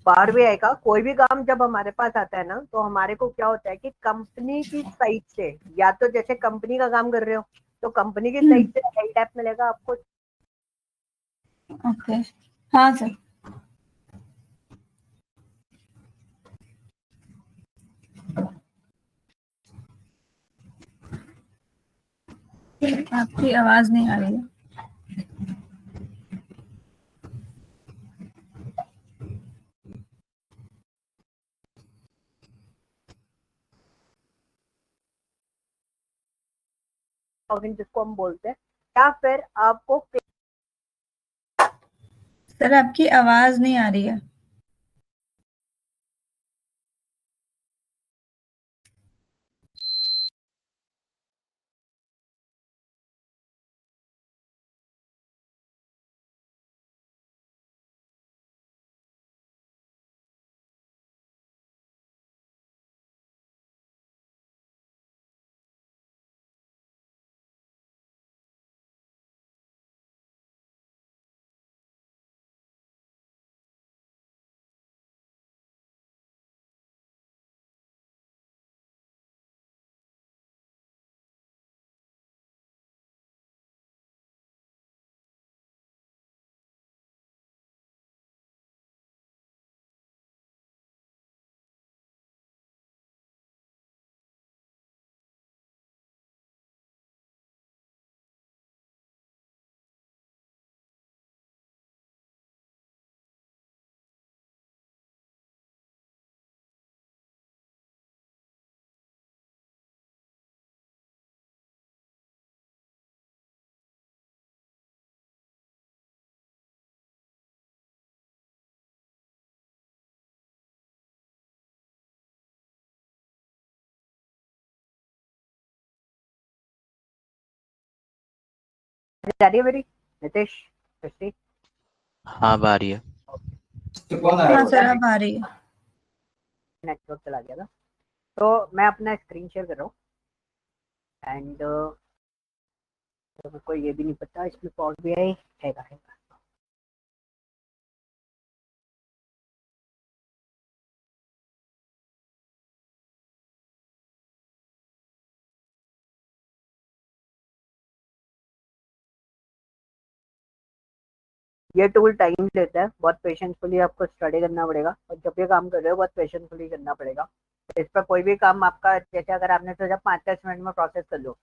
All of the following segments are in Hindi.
पावर बीआई का कोई भी काम जब हमारे पास आता है ना, तो हमारे को क्या होता है कि कंपनी की साइट से, या तो जैसे कंपनी का काम कर रहे हो तो कंपनी की साइट से राइट ऐप मिलेगा आपको। ओके, हाँ सर। आपकी आवाज नहीं आ रही है। लॉगिन जिसको हम बोलते हैं, या फिर आपको सर आपकी आवाज नहीं आ रही है। जा रही है मेरी, नितेश, सृष्टि? हाँ अब आ रही है। हाँ सर अब आ रही है। नेटवर्क चला गया था, तो मैं अपना स्क्रीन शेयर कर रहा हूँ। एंड तो मेरे को ये भी नहीं पता इसमें पावर बीआई है। ये टूल टाइम लेता है, बहुत पेशेंसफुली आपको स्टडी करना पड़ेगा, और जब ये काम कर रहे हो बहुत पेशेंसफुली करना पड़ेगा। इस पर कोई भी काम आपका, जैसे अगर आपने सोचा 5-10 मिनट में प्रोसेस कर लो,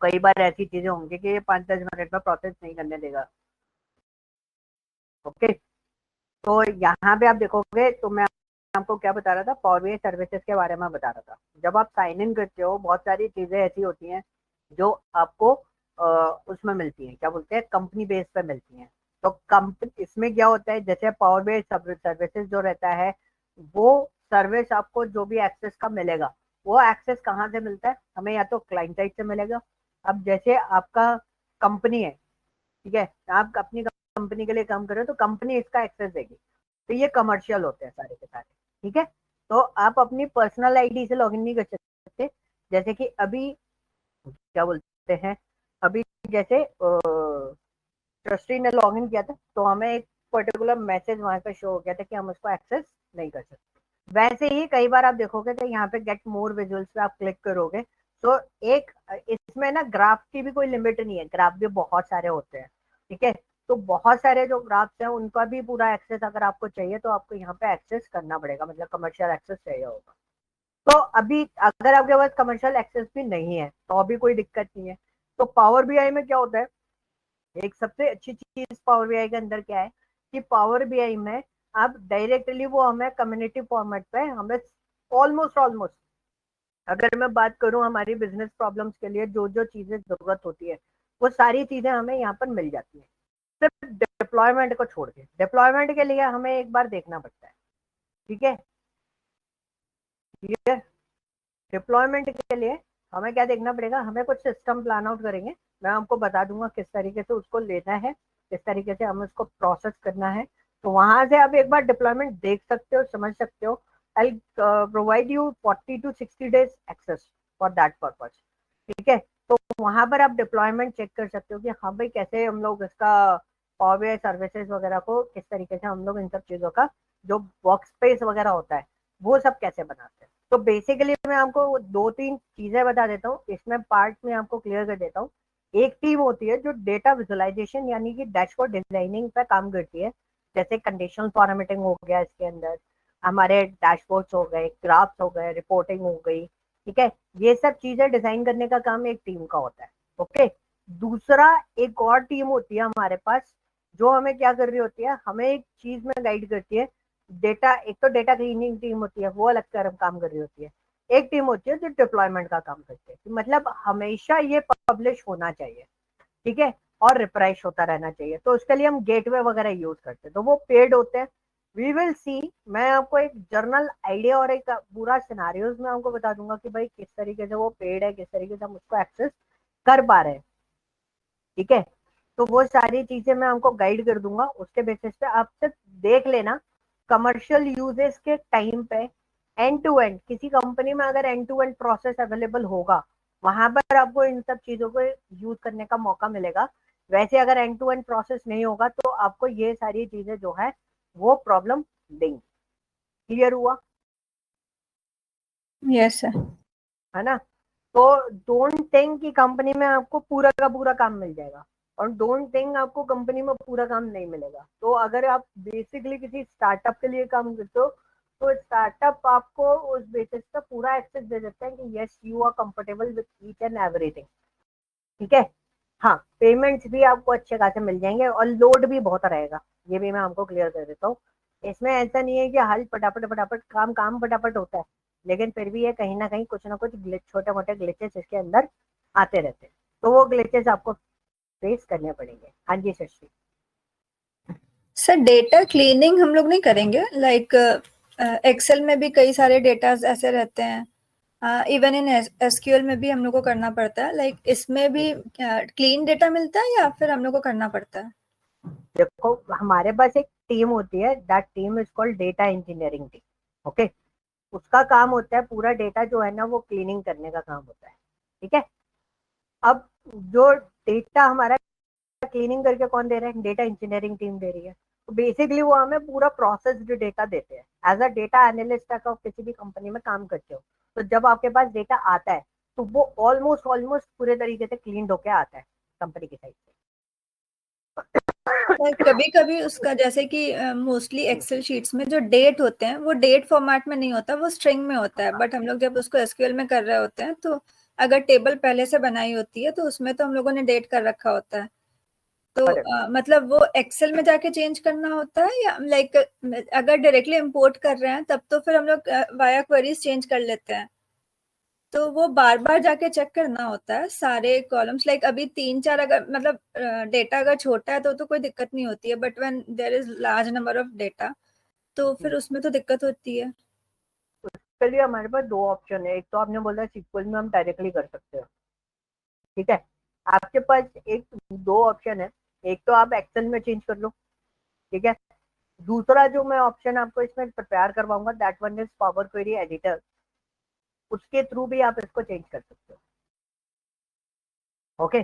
कई बार ऐसी चीजें होंगी कि ये 5-10 मिनट में प्रोसेस नहीं करने देगा। ओके, तो यहाँ पे आप देखोगे तो मैं आपको क्या बता रहा था, पावर बीआई सर्विसेज के बारे में बता रहा था। जब आप साइन इन करते हो, बहुत सारी चीजें ऐसी होती हैं जो आपको उसमें मिलती हैं, क्या बोलते हैं, कंपनी बेस पे मिलती हैं। तो कंपनी, इसमें क्या होता है, जैसे पावर बीआई सर्विसेज जो रहता है, वो सर्विस आपको जो भी एक्सेस का मिलेगा, वो एक्सेस कहाँ से मिलता है, हमें या तो क्लाइंट साइड से मिलेगा। अब जैसे आपका कंपनी है, ठीक है, आप अपनी कंपनी के लिए काम कर रहे हो तो कंपनी इसका एक्सेस देगी। तो ये कमर्शियल होते हैं सारे के सारे, ठीक है। तो आप अपनी पर्सनल आईडी से लॉगिन नहीं कर सकते। जैसे कि अभी क्या बोलते हैं, अभी जैसे ट्रस्टी ने लॉगिन किया था, तो हमें एक पर्टिकुलर मैसेज वहां पे शो हो गया था कि हम उसको एक्सेस नहीं कर सकते। वैसे ही कई बार आप देखोगे तो यहाँ पे गेट मोर विजुअल्स पे आप क्लिक करोगे, तो एक इसमें ना ग्राफ की भी कोई लिमिट नहीं है, ग्राफ भी बहुत सारे होते हैं, ठीक है। तो बहुत सारे जो ग्राफ्स हैं उनका भी पूरा एक्सेस अगर आपको चाहिए तो आपको यहाँ पे एक्सेस करना पड़ेगा, मतलब कमर्शियल एक्सेस चाहिए होगा। तो अभी अगर आपके पास कमर्शियल एक्सेस भी नहीं है तो अभी कोई दिक्कत नहीं है। तो पावर बीआई में क्या होता है, एक सबसे अच्छी चीज पावर बीआई के अंदर क्या है कि पावर बीआई में आप डायरेक्टली वो हमें कम्युनिटी फॉर्मेट पे हमें ऑलमोस्ट ऑलमोस्ट, अगर मैं बात करूं हमारी बिजनेस प्रॉब्लम्स के लिए जो जो चीजें जरूरत होती है, वो सारी चीजें हमें यहाँ पर मिल जाती है। सिर्फ डिप्लॉयमेंट को छोड़ के, डिप्लॉयमेंट के लिए हमें एक बार देखना पड़ता है, ठीक है। क्लियर? डिप्लॉयमेंट के लिए हमें क्या देखना पड़ेगा, हमें कुछ सिस्टम प्लान आउट करेंगे, मैं आपको बता दूंगा किस तरीके से उसको लेना है, किस तरीके से हमें उसको प्रोसेस करना है। तो वहां से आप एक बार डिप्लॉयमेंट देख सकते हो, समझ सकते हो। I provide you 40 to 60 days access for that purpose, ठीक है। तो वहां पर आप डिप्लॉयमेंट चेक कर सकते हो कि हाँ भाई कैसे हम लोग इसका पावर BI सर्विसेज वगैरह को किस तरीके से हम लोग इन सब चीजों का जो वर्क स्पेस वगैरह होता है वो सब कैसे बनाते हैं। तो बेसिकली मैं आपको 2-3 चीजें बता देता हूँ, इसमें पार्ट में आपको क्लियर कर देता हूँ। एक टीम होती है जो डेटा विजुअलाइजेशन यानी कि डैशबोर्ड डिजाइनिंग पे काम करती है, जैसे कंडीशनल फॉर्मेटिंग हो गया, इसके अंदर हमारे डैशबोर्ड्स हो गए, ग्राफ्स हो गए, रिपोर्टिंग हो गई, ठीक है। ये सब चीजें डिजाइन करने का काम एक टीम का होता है। ओके, दूसरा एक और टीम होती है हमारे पास जो हमें क्या कर रही होती है, हमें एक चीज में गाइड करती है। डेटा, एक तो डेटा क्लीनिंग टीम होती है, वो अलग तरफ काम कर रही होती है। एक टीम होती है जो डिप्लॉयमेंट का काम करती है, मतलब हमेशा ये पब्लिश होना चाहिए, ठीक है, और रिफ्रेश होता रहना चाहिए। तो उसके लिए हम गेटवे वगैरह यूज करते हैं, तो वो पेड होते हैं। वी विल सी, मैं आपको एक जर्नल आइडिया और एक पूरा सिनारियोज में आपको बता दूंगा कि भाई किस तरीके से वो पेड है, किस तरीके से हम उसको एक्सेस कर पा रहे हैं, ठीक है। तो वो सारी चीजें मैं आपको गाइड कर दूंगा, उसके बेसिस पे आप सिर्फ देख लेना। कमर्शियल यूजेस के टाइम पे एंड टू एंड, किसी कंपनी में अगर end to end process available होगा वहां पर आपको इन सब चीजों को यूज करने का मौका मिलेगा। वैसे अगर एंड टू एंड प्रोसेस नहीं होगा तो आपको ये सारी चीजें जो है वो प्रॉब्लम देंगी। क्लियर हुआ? Yes sir. है ना? तो डोंट थिंक कि कंपनी में आपको पूरा का पूरा काम मिल जाएगा, और डोंट थिंक आपको कंपनी में पूरा काम नहीं मिलेगा। तो अगर आप बेसिकली किसी स्टार्टअप के लिए काम करते हो तो स्टार्टअप आपको उस बेसिस पे पूरा एक्सेस दे देते हैं कि yes you are comfortable with each and everything, ठीक है। हाँ, पेमेंट्स भी आपको अच्छे खासे मिल जाएंगे और लोड भी बहुत रहेगा, ये भी मैं आपको क्लियर कर देता हूँ। इसमें ऐसा नहीं है कि हल फटाफट फटाफट काम काम फटाफट होता है, लेकिन फिर भी ये कहीं ना कहीं कुछ ना कुछ ग्लिच, छोटे मोटे ग्लिचेस इसके अंदर आते रहते हैं, तो वो ग्लिचेस आपको फेस करने पड़ेंगे। हाँ जी शशि। सर डेटा क्लीनिंग हम लोग नहीं करेंगे, लाइक एक्सेल में भी कई सारे डेटा ऐसे रहते हैं, इवन इन एसक्यूएल में भी हम लोग को करना पड़ता है, लाइक इसमें भी क्लीन डेटा मिलता है या फिर हम लोग को करना पड़ता है? देखो, हमारे पास एक टीम होती है, that team is called data engineering team. Okay, उसका काम होता है पूरा डेटा जो है ना वो क्लीनिंग करने का काम होता है, ठीक है। अब जो डेटा हमारा क्लीनिंग करके कौन दे रहा है? डेटा इंजीनियरिंग टीम दे रही है। तो बेसिकली वो हमें पूरा प्रोसेस्ड डेटा देते हैं। एज अ डेटा एनालिस्ट आप किसी भी कंपनी में काम करते हो, तो जब आपके पास डेटा आता है तो वो ऑलमोस्ट ऑलमोस्ट पूरे तरीके से क्लीन होके आता है कंपनी की साइड से। कभी कभी उसका जैसे कि मोस्टली एक्सेल शीट्स में जो डेट होते हैं वो डेट फॉर्मेट में नहीं होता, वो स्ट्रिंग में होता है, बट हम लोग जब उसको एसक्यूएल में कर रहे होते हैं तो अगर टेबल पहले से बनाई होती है तो उसमें तो हम लोगों ने डेट कर रखा होता है। तो मतलब वो एक्सेल में जाके चेंज करना होता है या लाइक अगर डायरेक्टली इंपोर्ट कर रहे हैं तब तो फिर हम लोग वाया क्वेरीज चेंज कर लेते हैं, तो वो बार बार जाके चेक करना होता है सारे कॉलम्स, लाइक अभी 3-4 अगर मतलब डेटा अगर छोटा है तो कोई दिक्कत नहीं होती है, but when there is large number of data तो फिर उसमें तो दिक्कत होती है। उसके लिए हमारे पास दो ऑप्शन है। एक तो आपने बोला सिक्वल में हम डायरेक्टली कर सकते हैं, ठीक है। आपके पास एक दो ऑप्शन है, एक तो आप एक्सेल में चेंज कर लो, ठीक है। दूसरा जो मैं ऑप्शन आपको इसमें प्रिपेयर करवाऊंगा that one is power query editor, उसके थ्रू भी आप इसको चेंज कर सकते हो। ओके,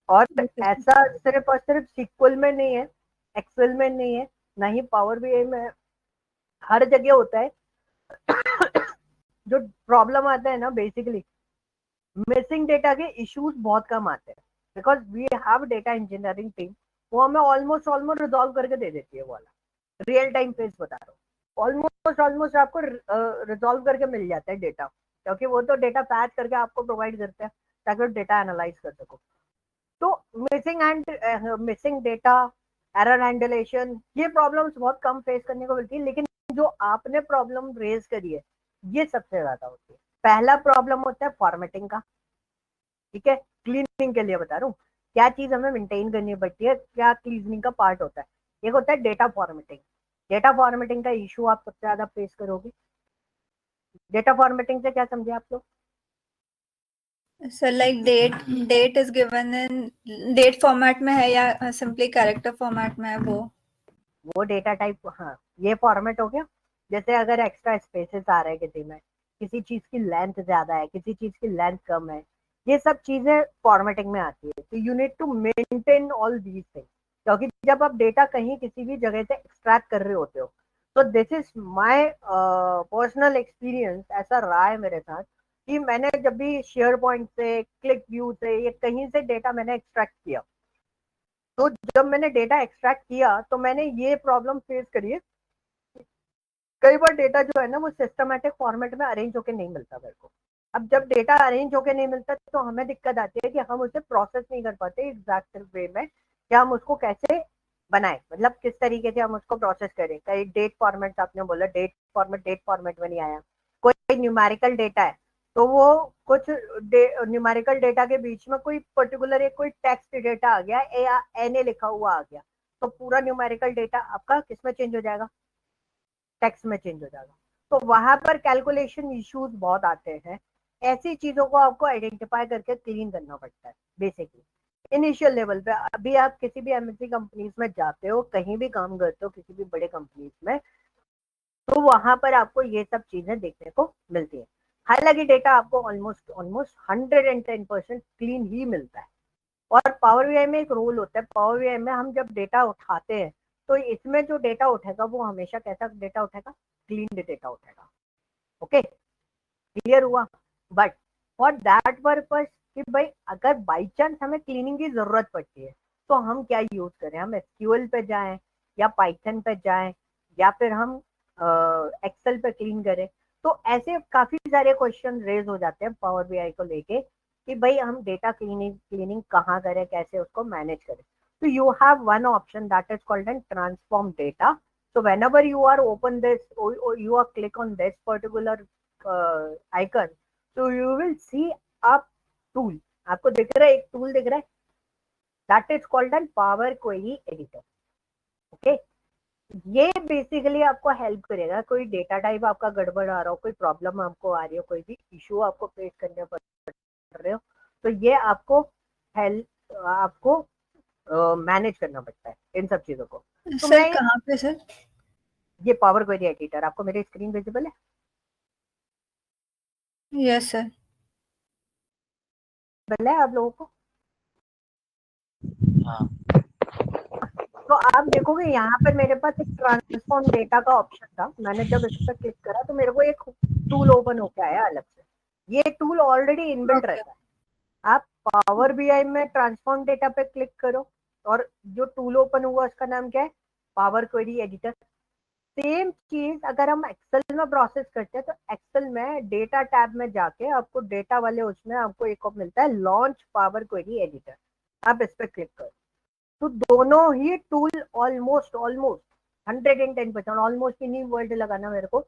और ऐसा सिर्फ और सिर्फ सिक्वल में नहीं है, एक्सेल में नहीं है, ना ही पावर बीआई में, हर जगह होता है। जो प्रॉब्लम आता है ना बेसिकली, मिसिंग डेटा के इश्यूज बहुत कम आते हैं because we have data engineering team, वो हमें ऑलमोस्ट ऑलमोस्ट रिजॉल्व करके दे देती है। वो वाला रियल टाइम फेस बता रहा हूँ, ऑलमोस्ट ऑलमोस्ट आपको रिजॉल्व करके मिल जाता है डेटा, क्योंकि वो तो डेटा पैच करके आपको प्रोवाइड करते हैं ताकि डेटा एनालाइज कर सको। तो मिसिंग डेटा, एरर हैंडलेशन, ये प्रॉब्लम्स बहुत कम फेस करने को मिलती है, लेकिन जो आपने प्रॉब्लम रेज करी है ये सबसे ज्यादा होती है। पहला प्रॉब्लम होता है फॉर्मेटिंग का, ठीक है। क्लीनिंग के लिए बता रहा हूँ क्या चीज हमें मेंटेन करनी पड़ती है, क्या क्लीनिंग का पार्ट होता है। एक होता है डेटा फॉर्मेटिंग। डेटा फॉर्मेटिंग का इशू आप सबसे ज्यादा फेस करोगे। डेटा फॉर्मेटिंग से क्या समझे आप लोग? Sir like date is given in date format में है या सिंपली कैरेक्टर फॉर्मेट में है वो डेटा टाइप, हाँ, ये फॉर्मेट हो गया। जैसे अगर एक्स्ट्रा स्पेसेस आ रहे हैं किसी में, किसी चीज की लेंथ ज्यादा है, किसी चीज की लेंथ कम है, ये सब चीजें फॉर्मेटिंग में आती है। तो you need to maintain all these things, क्योंकि जब आप डेटा कहीं किसी भी जगह से एक्सट्रैक्ट कर रहे होते हो, तो this is my personal experience, ऐसा रहा है मेरे साथ कि मैंने जब भी शेयर पॉइंट से, क्लिक व्यू से, या कहीं से डेटा मैंने एक्सट्रैक्ट किया, तो जब मैंने डेटा एक्सट्रैक्ट किया तो मैंने ये प्रॉब्लम फेस करी है, कई बार डेटा जो है ना वो सिस्टमेटिक फॉर्मेट में अरेंज होकर नहीं मिलता मेरे को। अब जब डेटा अरेंज होकर नहीं मिलता तो हमें दिक्कत आती है कि हम उसे प्रोसेस नहीं कर पाते एग्जैक्ट वे में, कि हम उसको कैसे बनाए, मतलब किस तरीके से हम उसको प्रोसेस करें। कई डेट फॉर्मेट, आपने बोला डेट फॉर्मेट में नहीं आया, कोई न्यूमेरिकल डेटा है तो वो कुछ न्यूमेरिकल डेटा के बीच में कोई पर्टिकुलर एक कोई टेक्स्ट डेटा आ गया, ए या एन ए लिखा हुआ आ गया, तो पूरा न्यूमेरिकल डेटा आपका किसमें चेंज हो जाएगा, टेक्स्ट में चेंज हो जाएगा। तो वहां पर कैलकुलेशन इश्यूज बहुत आते हैं। ऐसी चीजों को आपको आइडेंटिफाई करके क्लीन करना पड़ता है बेसिकली इनिशियल लेवल पे। अभी आप किसी भी एमएनसी कंपनीज में जाते हो, कहीं भी काम करते हो किसी भी बड़े कंपनीज में, तो वहां पर आपको ये सब चीजें देखने को मिलती है। हालांकि डेटा आपको ऑलमोस्ट ऑलमोस्ट 110% क्लीन ही मिलता है। और पावर बीआई में एक रोल होता है, पावर बीआई में हम जब डेटा उठाते हैं तो इसमें जो डेटा उठेगा वो हमेशा कैसा डेटा उठेगा, क्लीन डेटा उठेगा। ओके, क्लियर हुआ। बट फॉर दैट पर्पज कि भाई अगर बाई चांस हमें क्लीनिंग की जरूरत पड़ती है तो हम क्या यूज करें, हम एसक्यूएल पे जाएं या पाइथन पे जाएं या फिर हम एक्सेल पे क्लीन करें। तो ऐसे काफी सारे क्वेश्चन रेज हो जाते हैं पावर बीआई को लेके कि भाई हम डेटा क्लीनिंग क्लीनिंग कहाँ करें, कैसे उसको मैनेज करें। तो you have one option that is called an transform data. So whenever you are open this, or you are click on this particular icon, so you will see a tool. आपको दिख रहा है, एक टूल दिख रहा है, that is called an Power Query Editor. Okay, ये बेसिकली आपको हेल्प करेगा। कोई डेटा टाइप आपका गड़बड़ आ रहा हो, कोई प्रॉब्लम आपको आ रही हो, कोई भी इशू आपको फेस करने पड़ रहे हो, तो ये आपको हेल्प, आपको मैनेज करना पड़ता है इन सब चीजों को। तो सर मैं कहाँ पे सर? ये पावर क्वेरी एडिटर आपको मेरी स्क्रीन विजिबल है? Yes sir. विजिबल है आप लोगों को? हाँ। तो आप देखोगे यहाँ पर मेरे पास एक ट्रांसफॉर्म डेटा का ऑप्शन था। मैंने जब इस पर क्लिक करा तो मेरे को एक टूल ओपन होकर आया अलग से। ये टूल ऑलरेडी इनबिल्ट ओके। रहता है। आप पावर बीआई में ट्रांसफॉर्म डेटा पे क्लिक करो और जो टूल ओपन हुआ उसका नाम क्या है, पावर क्वेरी एडिटर। सेम चीज अगर हम एक्सेल में प्रोसेस करते हैं तो एक्सेल में डेटा टैब में जाके आपको डेटा वाले उसमें आपको एक और मिलता है लॉन्च पावर क्वेरी एडिटर। आप इस पर क्लिक करो तो दोनों ही टूल ऑलमोस्ट ऑलमोस्ट 110%, ऑलमोस्ट ही नहीं वर्ड लगाना मेरे को,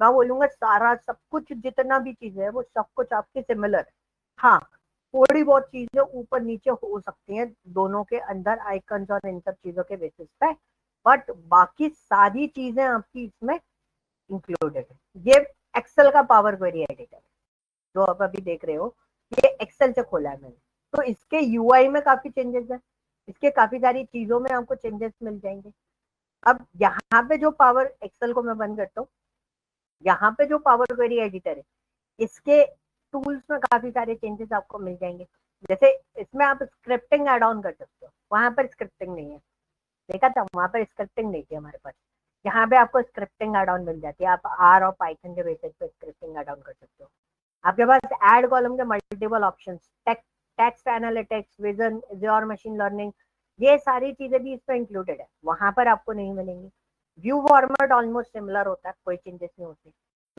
मैं बोलूंगा सारा सब कुछ जितना भी चीजें है वो सब कुछ आपकी सिमिलर है। हाँ, थोड़ी बहुत चीजें ऊपर नीचे हो सकती हैं दोनों के अंदर आइकन्स और इन सब चीजों के बेसिस पे, बट बाकी सारी चीजें आपकी इसमें इंक्लूडेड है। ये एक्सेल का पावर क्वेरी एडिटर है जो आप अभी देख रहे हो, ये एक्सेल से खोला है मैंने। तो इसके यूआई में काफी चेंजेस है, इसके काफी सारी चीजों में आपको चेंजेस मिल जाएंगे। अब यहाँ पे जो पावर, एक्सेल को मैं बंद करता हूँ, यहाँ पे जो पावर क्वेरी एडिटर है इसके टूल्स में काफी सारे चेंजेस आपको मिल जाएंगे। जैसे इसमें आप स्क्रिप्टिंग एड ऑन कर सकते हो, वहां पर स्क्रिप्टिंग नहीं है, देखा था वहां पर स्क्रिप्टिंग नहीं थी हमारे पास। यहाँ पे आपको स्क्रिप्टिंग एड ऑन मिल जाती है, आप आर और पाइथन के बेसिस पे स्क्रिप्टिंग एड ऑन कर सकते हो। आपके पास एड कॉलम के multiple option, text analytics, vision, Azure machine learning, ये सारी चीजें भी इसमें इंक्लूडेड है, वहां पर आपको नहीं मिलेंगी। व्यू फॉर्मेट ऑलमोस्ट सिमिलर होता है, कोई चेंजेस नहीं होते।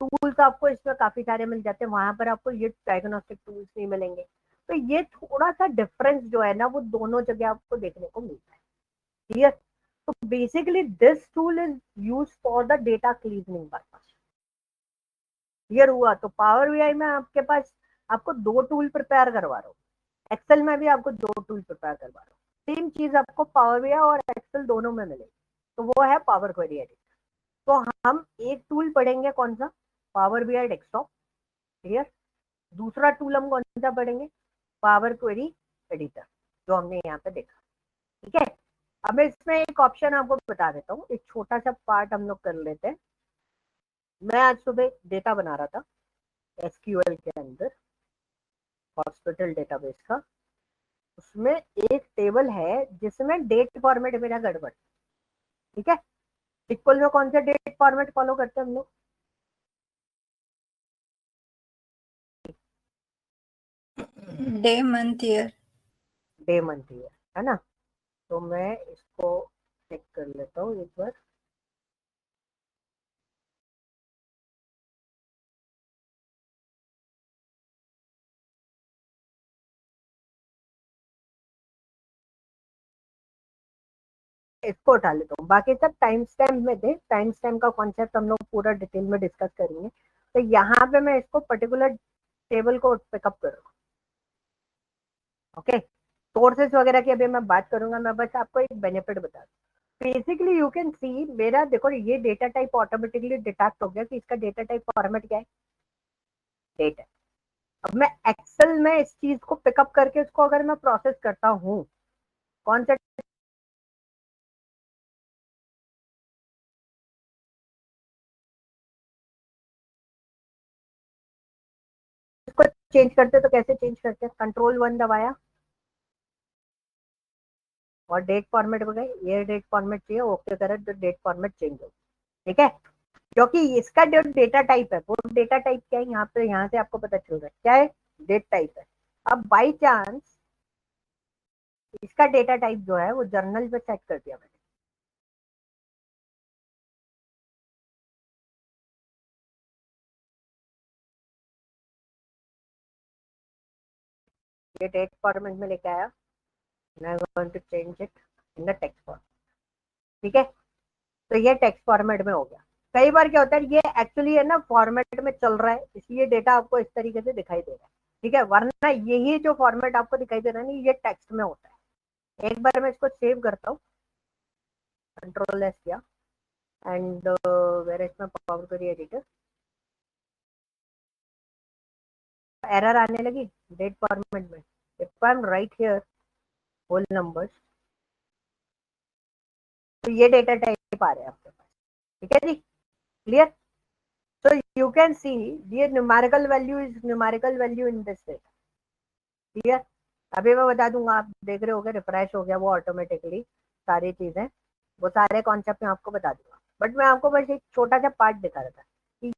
टूल्स आपको इसमें काफी सारे मिल जाते हैं, वहां पर आपको ये डायग्नोस्टिक टूल्स नहीं मिलेंगे। तो ये थोड़ा सा डिफरेंस जो है ना वो दोनों जगह आपको देखने को मिलता है। क्लियर? तो basically this tool is use for the data cleaning purpose. Clear हुआ? तो पावर बीआई में आपके पास आपको दो टूल प्रिपेयर करवा रहा हूँ, एक्सेल में भी आपको दो टूल प्रिपेयर करवा रहा हूँ। सेम चीज आपको पावर बीआई और एक्सेल दोनों में मिलेगी, तो वो है पावर क्वेरी एडिटर। तो हम एक टूल पढ़ेंगे कौन सा, पावर बीआई डेस्कटॉप। क्लियर? दूसरा टूल हम कौन सा पढ़ेंगे, पावर क्वेरी एडिटर, जो हमने यहाँ पे देखा। ठीक है, अब मैं इसमें एक ऑप्शन आपको बता देता हूँ, एक छोटा सा पार्ट हम लोग कर लेते हैं। मैं आज सुबह डेटा बना रहा था एसक्यूएल के अंदर, हॉस्पिटल डेटाबेस का। उसमें एक टेबल है जिसमें डेट फॉर्मेट मेरा गड़बड़, ठीक है। इक्वल में कौन सा डेट फॉर्मेट फॉलो करते हैं हम लोग? Day month year. Day month year, है ना। तो मैं इसको चेक कर लेता हूँ एक बार। इसको उठा लेता हूँ, बाकी सब टाइम स्टैम्प में थे। टाइम स्टैम्प का कॉन्सेप्ट हम लोग पूरा डिटेल में डिस्कस करेंगे। तो यहाँ पे मैं इसको पर्टिकुलर टेबल को पिकअप करूँगा। ओके, सोर्सेज वगैरह की अभी मैं बात करूंगा, मैं बस आपको एक बेनिफिट बता दूं। बेसिकली यू कैन सी मेरा, देखो ये डेटा टाइप ऑटोमेटिकली डिटेक्ट हो गया कि इसका डेटा टाइप फॉर्मेट क्या है, डेट है। अब मैं एक्सेल में इस चीज को पिकअप करके इसको अगर मैं प्रोसेस करता हूँ, कौन सा इसको चेंज करते तो कैसे चेंज करते हैं? कंट्रोल 1 दबाया और डेट फॉर्मेट हो गए, ये डेट फॉर्मेट चाहिए, ओके करें तो डेट फॉर्मेट चेंज हो, ठीक है। क्योंकि इसका जो डेटा टाइप है वो डेटा टाइप क्या है, यहाँ पे यहाँ से आपको पता चल रहा है क्या है, डेट टाइप है। अब बाई चांस इसका डेटा टाइप जो है वो जर्नल पे सेट कर दिया मैंने, ये डेट फॉर्मेट में लेके आया, मैं going to change it in the text form, ठीक है। तो ये टेक्स्ट फॉर्मेट में हो गया। कई बार क्या होता है, ये एक्चुअली है ना फॉर्मेट में चल रहा है, इसलिए डेटा आपको इस तरीके से दिखाई दे रहा है, ठीक है। वरना यही जो फॉर्मेट आपको दिखाई दे रहा है ना, ये टेक्स्ट में होता है। एक बार मैं इसको सेव करता हूँ, कंट्रोल एस किया, and where is my power query editor. Error आने लगी डेट फॉर्मेट में। If I am right here whole numbers, तो ये डेटा टाइप आ रहे हैं आपके पास, ठीक है जी, clear. So you can see the numerical value is numerical value in this data, clear. अभी मैं बता दूंगा, आप देख रहे होगे रिफ्रेश हो गया वो ऑटोमेटिकली, सारी चीजें, वो सारे कॉन्सेप्ट मैं आपको बता दूंगा। बट मैं आपको बस एक छोटा सा पार्ट दिखा रहा था कि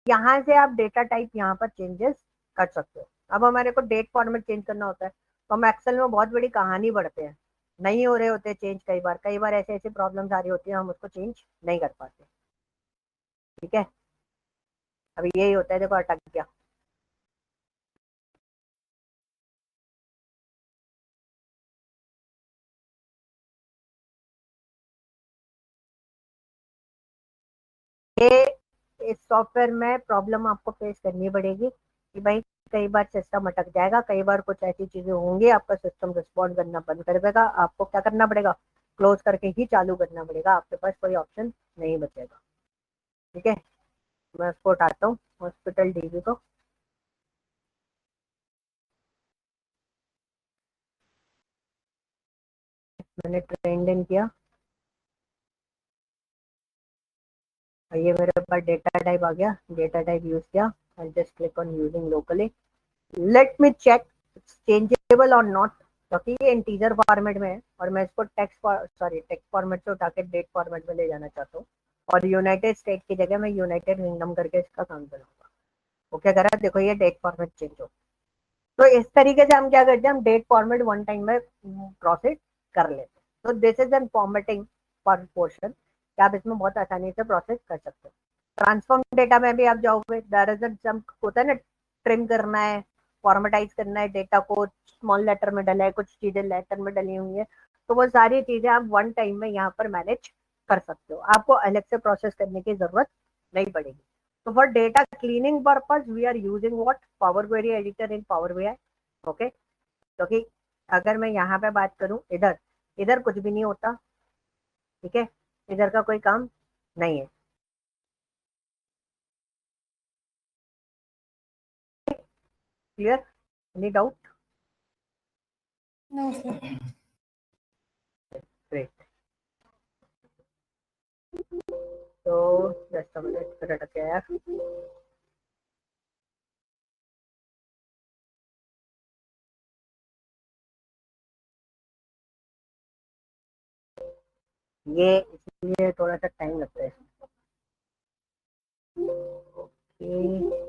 यहाँ से आप डेटा टाइप यहाँ पर चेंजेस कर सकते हो। अब हमारे को डेट फॉर्मेट चेंज करना होता है तो हम एक्सेल में बहुत बड़ी कहानी बढ़ते हैं, नहीं हो रहे होते चेंज, कई बार ऐसे ऐसे प्रॉब्लम्स आ रही होती है, हम उसको चेंज नहीं कर पाते, ठीक है। अभी यही होता है, देखो अटक गया। ये इस सॉफ्टवेयर में प्रॉब्लम आपको फेस करनी पड़ेगी कि भाई कई बार सिस्टम अटक जाएगा, कई बार कुछ ऐसी चीजें होंगी, आपका सिस्टम रिस्पॉन्ड करना बंद कर देगा, आपको क्या करना पड़ेगा, क्लोज करके ही चालू करना पड़ेगा, आपके पास कोई ऑप्शन नहीं बचेगा, ठीक है। मैं उसको उठाता हूँ, हॉस्पिटल डीबी को। मैंने ट्रेंड इन किया और ये मेरे पास डेटा टाइप आ गया, डेटा टाइप यूज किया, I just click on using locally. Let me check changeable और नॉट, क्योंकि ये इंटीजर फॉर्मेट में है और मैं इसको टेक्स्ट फॉर्मेट से उठा के डेट फॉर्मेट में ले जाना चाहता हूँ, और यूनाइटेड स्टेट की जगह मैं यूनाइटेड किंगडम करके इसका काम करूंगा। वो क्या करा, देखो ये डेट फॉर्मेट चेंज हो। तो इस तरीके से हम क्या करते हैं, हम डेट फॉर्मेट वन टाइम में प्रोसेस कर लेते हैं। तो this is an formatting portion कि आप इसमें बहुत आसानी से प्रोसेस कर सकते हो। ट्रांसफॉर्म डेटा में भी आप जाओगे, दरअसल जब होता है ना ट्रिम करना है, फॉर्मेटाइज करना है डेटा को, स्मॉल लेटर में डला है, कुछ चीजें लेटर में डली हुई है, तो वो सारी चीजें आप वन टाइम में यहाँ पर मैनेज कर सकते हो, आपको अलग से प्रोसेस करने की जरूरत नहीं पड़ेगी। तो for data cleaning purpose we are using what, power query editor in power BI, okay. क्योंकि अगर मैं यहाँ पे बात करूँ, इधर इधर कुछ भी नहीं होता, ठीक है, इधर का कोई काम नहीं है, clear, any doubt? No sir. Great. तो जस्ट अ मिनट, फिर अटक गया यार। ये इसलिए थोड़ा सा टाइम लगता है इसमें। ओके,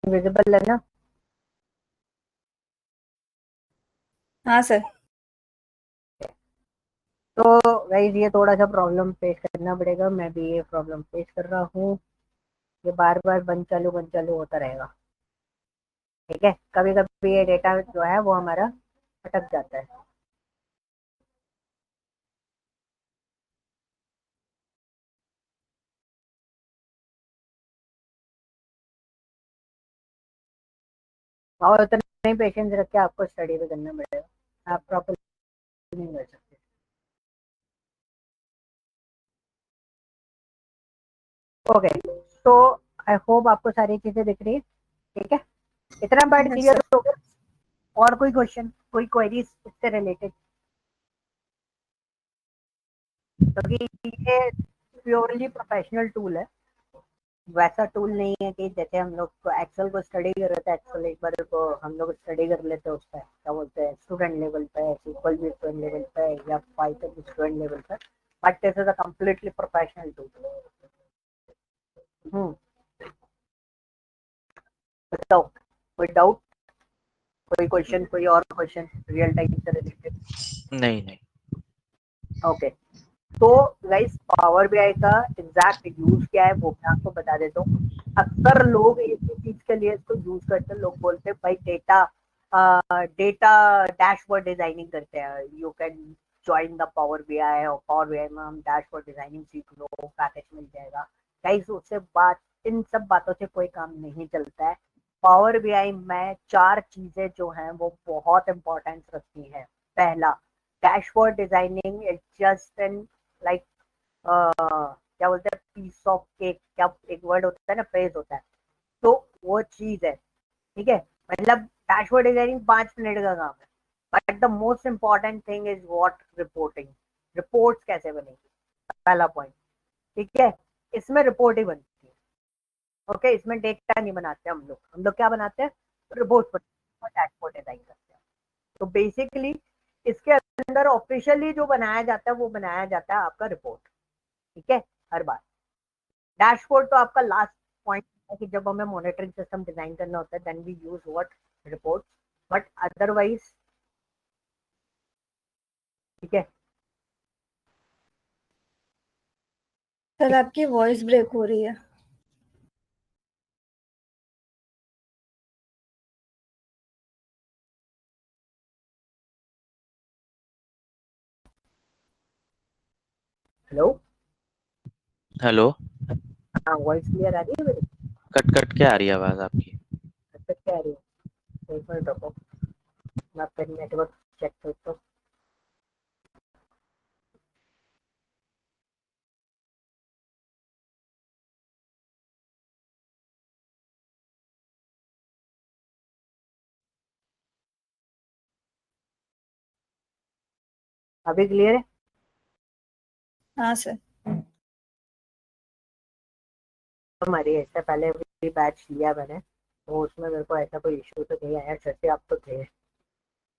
विजिबल है ना? हाँ सर। तो गाइस ये थोड़ा सा प्रॉब्लम फेस करना पड़ेगा, मैं भी ये प्रॉब्लम फेस कर रहा हूँ। ये बार बार बंद चालू होता रहेगा, ठीक है। कभी कभी ये डेटा जो है वो हमारा अटक जाता है। और उतना ही पेशेंस रख के आपको स्टडी भी करना पड़ेगा, आप प्रॉपर नहीं कर सकते। ओके, तो आई होप आपको सारी चीजें दिख रही है, ठीक है। इतना पार्ट यस क्लियर सर। हो गया? और कोई क्वेश्चन, कोई क्वेरीज इससे रिलेटेड? क्योंकि ये प्योरली प्रोफेशनल टूल है, वैसा टूल नहीं है कि जैसे हम लोग को एक्सेल को स्टडी कर रहे थे, एक्सेल एक बार को हम लोग स्टडी कर लेते हैं, उसका क्या बोलते हैं स्टूडेंट लेवल पे, सिक्वल भी स्टूडेंट लेवल पे, या पाइथन भी स्टूडेंट लेवल पे। But this is a completely professional tool. बताओ, कोई डाउट, कोई क्वेश्चन, कोई और क्वेश्चन रियल टाइम से रिलेटेड? नहीं नहीं। ओके, तो गाइस पावर बीआई का एग्जैक्ट यूज क्या है वो मैं आपको बता देता हूँ। अक्सर लोग इसी चीज के लिए इसको यूज करते हैं। लोग बोलते हैं भाई डेटा डैशबोर्ड डिजाइनिंग करते हैं, you can join the power BI, और पावर बीआई में हम डैशबोर्ड डिजाइनिंग सीख लो, पैकेज मिल जाएगा। गाइस उससे बात, इन सब बातों से कोई काम नहीं चलता है। पावर बीआई में चार चीजें जो हैं वो बहुत इंपॉर्टेंस रखती हैं। पहला, dashboard designing is just an like क्या बोलते हैं पीस ऑफ केक, क्या एक वर्ड होता है ना, फ्रेज होता है, तो वो चीज है, ठीक है। मतलब डैशबोर्ड डिजाइनिंग 5 मिनट का काम है, but the most important thing is what reporting. Reports कैसे बनेगी, पहला पॉइंट, ठीक है। इसमें रिपोर्ट ही बनती है, ओके। इसमें डेटा नहीं बनाते हम लोग क्या बनाते हैं, रिपोर्ट बनाते हैं, डैशबोर्ड डिजाइन करते हैं। तो बेसिकली इसके अंदर ऑफिशियली जो बनाया जाता है वो बनाया जाता है आपका रिपोर्ट, ठीक है, हर बार। डैशबोर्ड तो आपका लास्ट पॉइंट है कि जब हमें मॉनिटरिंग सिस्टम डिजाइन करना होता है, then we use what, report. But otherwise, ठीक है। सर आपकी वॉइस ब्रेक हो रही है। Hello, hello. हाँ वॉइस क्लियर आ रही है मेरी? कट कट के आ रही है आवाज आपकी। अच्छा, क्या आ रही है? एक मिनट रुको, मैं आपका नेटवर्क चेक करता हूँ। अभी क्लियर है? हाँ सर। हमारी इससे पहले भी बैच लिया मैंने, तो उसमें मेरे को ऐसा कोई इशू तो नहीं आया, जैसे आप तो थे।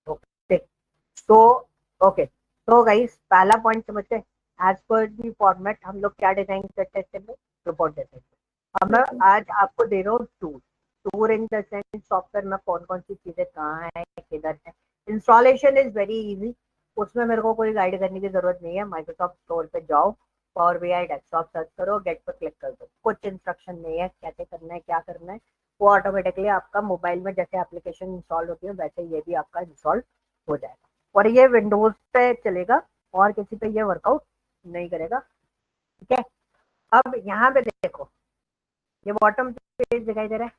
ओके, तो ओके, तो गाइस पहला पॉइंट समझते हैं। एज पर दी फॉर्मेट हम लोग क्या डिजाइन करते हैं, रिपोर्ट डिजाइन। अब मैं रिपोर्ट। आज आपको दे रहा हूँ tour, tour in the sense software में कौन कौन सी चीजें कहाँ है, किधर है। इंस्टॉलेशन इज वेरी इजी, उसमें मेरे को कोई गाइड करने की जरूरत नहीं है। माइक्रोसॉफ्ट स्टोर पे जाओ, पावर बीआई डेस्कटॉप सर्च करो, गेट पर क्लिक कर दो, कुछ इंस्ट्रक्शन नहीं है कैसे करना है, क्या करना है। वो ऑटोमेटिकली आपका मोबाइल में जैसे एप्लीकेशन इंस्टॉल होती है वैसे ये भी आपका इंस्टॉल हो जाएगा, और ये विंडोज पे चलेगा, और किसी पे ये वर्कआउट नहीं करेगा, ठीक है। अब यहाँ पे देखो, ये बॉटम पेज दिखाई दे रहा है,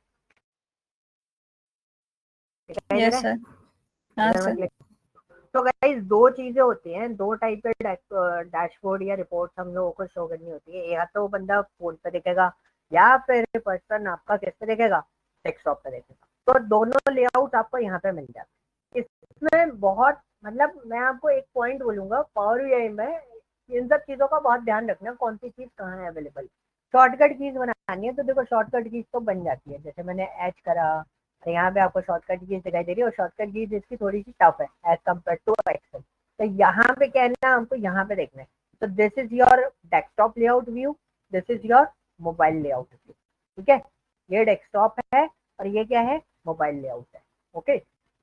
दिखाई दे यस रहा है? सर। हाँ अगर मैं सर। क्लिक, तो गाइस दो चीजें होती हैं, दो टाइप के डैशबोर्ड या रिपोर्ट हम लोगों को शो करनी होती है। या तो बंदा फोन पे देखेगा, या फिर पर्सन आपका किस पे देखेगा, डेस्कटॉप पे देखेगा। तो दोनों लेआउट आपको यहाँ पे मिल जाता इसमें बहुत मतलब मैं आपको एक पॉइंट बोलूंगा, पावर बीआई में इन सब चीजों का बहुत ध्यान रखना, कौन सी चीज कहाँ है अवेलेबल। शॉर्टकट कीज बनानी है तो देखो शॉर्टकट कीज तो बन जाती है, जैसे मैंने एच करा और यहाँ पे आपको शॉर्टकट कीज दिखाई दे रही है, और शॉर्टकट कीज इसकी थोड़ी सी टफ है एज कम्पेयर टू एक्सेल। तो यहाँ पे क्या है ना, हमको यहाँ पे देखना है। तो this is your desktop layout view, this is your mobile layout view. ठीक है, ये डेस्कटॉप है और ये क्या है, मोबाइल लेआउट है। ओके,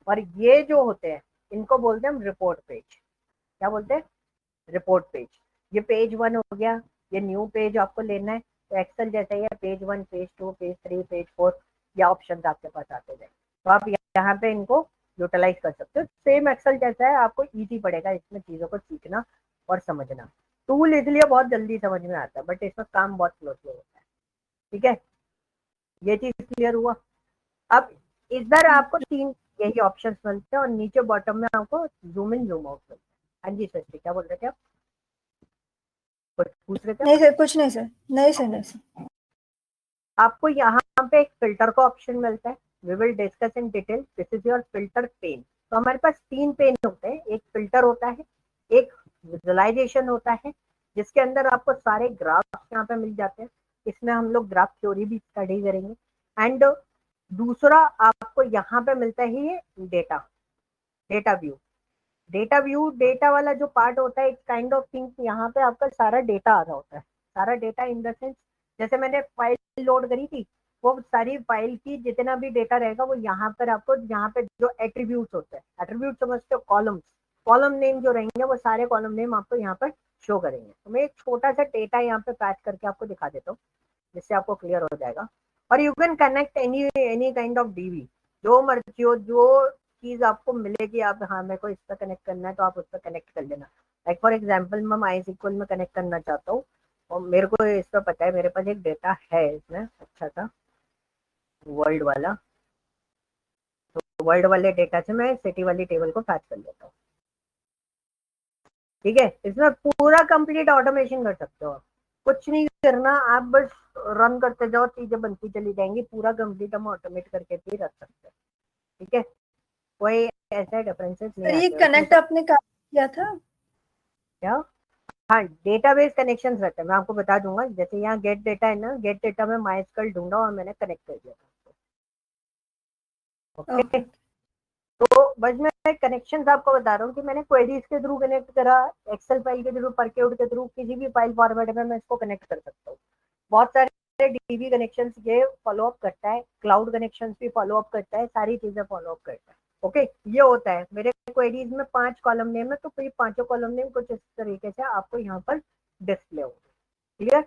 और ये जो होते हैं इनको बोलते हैं हम रिपोर्ट पेज। क्या बोलते हैं, रिपोर्ट पेज। ये पेज 1 हो गया, ये न्यू पेज आपको लेना है तो एक्सेल जैसे ही है, पेज 1, पेज 2, पेज 3, पेज 4, या ऑप्शन आपके पास आते जाए, तो आप यहाँ पे इनको यूटिलाइज कर सकते हो। सेम एक्सेल जैसा है, आपको इजी पड़ेगा इसमें चीजों को सीखना और समझना। टूल इसलिए बहुत जल्दी समझ में आता है, बट इसमें काम बहुत स्लो स्लो होता है। ठीक है, ये चीज क्लियर हुआ। अब इधर आपको 3 यही ऑप्शंस मिलते हैं, और नीचे बॉटम में आपको जूम इन जूम आउट मिलता है। हाँ जी सर, क्या बोल रहे थे आप, कुछ पूछ रहे थे नहीं आप? सर, कुछ नहीं सर, नहीं सर, नहीं सर। आपको यहाँ पे एक फिल्टर का ऑप्शन मिलता है, we will discuss in detail, this is your filter pane. तो हमारे पास 3 पेन होते हैं, एक फिल्टर होता है, एक विजुअलाइजेशन होता है जिसके अंदर आपको सारे ग्राफ्स यहाँ पे मिल जाते हैं, इसमें हम लोग ग्राफ थ्योरी भी स्टडी करेंगे। एंड दूसरा आपको यहाँ पे मिलता है ये data, data view. Data view, data वाला जो पार्ट होता है, एक काइंड ऑफ थिंग, यहाँ पे आपका सारा डेटा आ रहा होता है। सारा डेटा इन द सेंस, जैसे मैंने फाइल लोड करी थी, वो सारी फाइल की जितना भी डेटा रहेगा वो यहाँ पर आपको, यहाँ पे जो एट्रीब्यूट होते हैं, एट्रीब्यूट समझते हो, कॉलम्स, कॉलम नेम जो रहेंगे वो सारे कॉलम नेम आपको यहाँ पर शो करेंगे। तो मैं एक छोटा सा डेटा यहाँ पे पैच करके आपको दिखा देता हूँ, जिससे आपको क्लियर हो जाएगा। और you can connect any any kind of DV, जो मर्जी हो, जो चीज आपको मिलेगी, आप हाँ मेरे को इस पर कनेक्ट करना है तो आप उस पर कनेक्ट कर लेना। लाइक फॉर एग्जाम्पल मैं माई सिक्वल में कनेक्ट करना चाहता हूँ, और मेरे को इस पर पता है, मेरे पास एक डेटा है इसमें अच्छा सा वर्ल्ड वाला, तो वर्ल्ड वाले डेटा से मैं सिटी वाली टेबल को फैच कर लेता हूँ। ठीक है, इसमें पूरा कंप्लीट ऑटोमेशन कर सकते हो आप, कुछ नहीं करना, आप बस रन करते जाओ, चीजें बनती चली जाएंगी, पूरा कंप्लीट हम ऑटोमेट करके भी रख सकते हैं। ठीक है, कोई ऐसे डिफरेंसेस नहीं सर ये आते उसमें कनेक्ट आपने कहाँ किया था? क्या। हाँ, डेटाबेस कनेक्शन रहते हैं, मैं आपको बता दूंगा। जैसे यहाँ गेट डेटा है ना, गेट डेटा में माइस्कल ढूंढा और मैंने कनेक्ट कर दिया था। Okay, okay. तो बस मैं कनेक्शन आपको बता रहा हूँ कि मैंने क्वेरीज के थ्रू कनेक्ट करा, एक्सेल फाइल के थ्रू, परक्यूट के थ्रू, किसी भी फाइल फॉर्मेट में मैं इसको कनेक्ट कर सकता हूँ। बहुत सारे डीबी कनेक्शन ये फॉलो अप करता है, क्लाउड कनेक्शन भी फॉलो अप करता है, सारी चीजें फॉलो अप करता है। ओके, ये होता है मेरे क्वेरीज में 5 कॉलम नेम है, तो फिर 5 कॉलम नेम कुछ इस तरीके से आपको यहाँ पर डिस्प्ले होगा। क्लियर,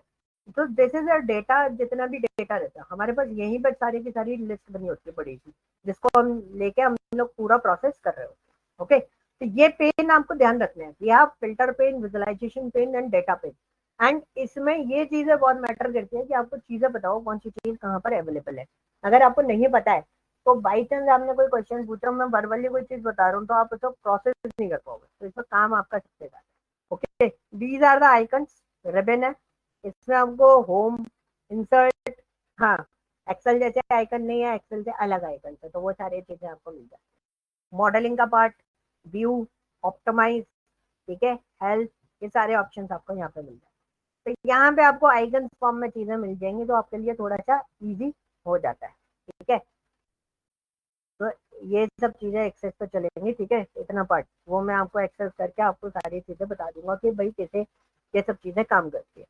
तो दिस इज अ डेटा, जितना भी डेटा रहता है हमारे पास यहीं पर सारी की सारी लिस्ट बनी होती है बड़ी सी, जिसको हम लेके हम लोग पूरा प्रोसेस कर रहे होते हैं। ओके, तो ये पेन आपको ध्यान रखना है, we have filter pane, visualization pane and data pane. And इसमें ये चीजें बहुत मैटर करती है कि आपको चीजें बताओ कौन सी चीज कहाँ पर अवेलेबल है। अगर आपको नहीं पता है तो बाई चांस आपने कोई क्वेश्चन पूछा, मैं वर्बली कोई चीज बता रहा हूँ, तो आप उसको प्रोसेस नहीं कर पाओगे, तो इसमें काम आपका सबसे ज्यादा। Okay, these are the icons, ribbon है, इसमें आपको होम, इंसर्ट, हाँ, एक्सेल जैसे आइकन नहीं है, एक्सेल से अलग आइकन है, तो वो सारी चीजें आपको मिल जाती है। मॉडलिंग का पार्ट, व्यू, ऑप्टिमाइज, ठीक है, हेल्थ, ये सारे ऑप्शंस आपको यहाँ पे मिल जाते हैं। तो यहाँ पे आपको आइकन फॉर्म में चीजें मिल जाएंगी, तो आपके लिए थोड़ा सा इजी हो जाता है। ठीक है, तो ये सब चीजें एक्सेस पे चलेंगी। ठीक है, इतना पार्ट वो मैं आपको एक्सेस करके आपको सारी चीजें बता दूंगा कि भाई कैसे ये सब चीजें काम करती है।